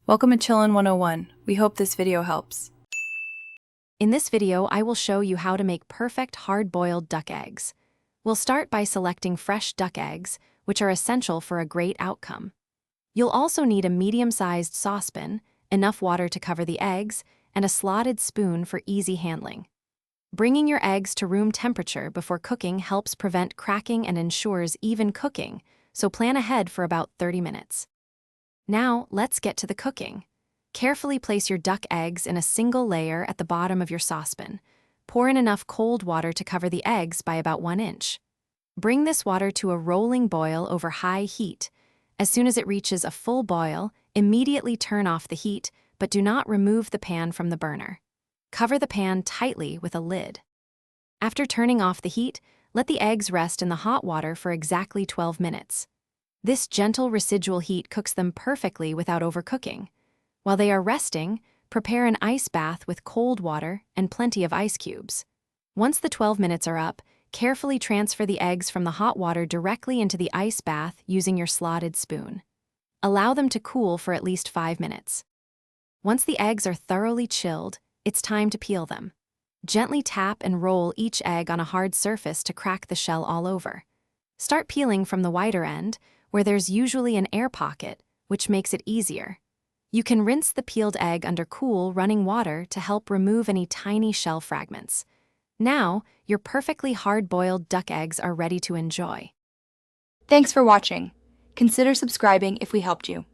Welcome to Chillin' 101. We hope this video helps. In this video, I will show you how to make perfect hard-boiled duck eggs. We'll start by selecting fresh duck eggs, which are essential for a great outcome. You'll also need a medium-sized saucepan, enough water to cover the eggs, and a slotted spoon for easy handling. Bringing your eggs to room temperature before cooking helps prevent cracking and ensures even cooking, so plan ahead for about 30 minutes. Now, let's get to the cooking. Carefully place your duck eggs in a single layer at the bottom of your saucepan. Pour in enough cold water to cover the eggs by about 1 inch. Bring this water to a rolling boil over high heat. As soon as it reaches a full boil, immediately turn off the heat, but do not remove the pan from the burner. Cover the pan tightly with a lid. After turning off the heat, let the eggs rest in the hot water for exactly 12 minutes. This gentle residual heat cooks them perfectly without overcooking. While they are resting, prepare an ice bath with cold water and plenty of ice cubes. Once the 12 minutes are up, carefully transfer the eggs from the hot water directly into the ice bath using your slotted spoon. Allow them to cool for at least 5 minutes. Once the eggs are thoroughly chilled, it's time to peel them. Gently tap and roll each egg on a hard surface to crack the shell all over. Start peeling from the wider end, where there's usually an air pocket, which makes it easier. You can rinse the peeled egg under cool, running water to help remove any tiny shell fragments. Now, your perfectly hard-boiled duck eggs are ready to enjoy. Thanks for watching. Consider subscribing if we helped you.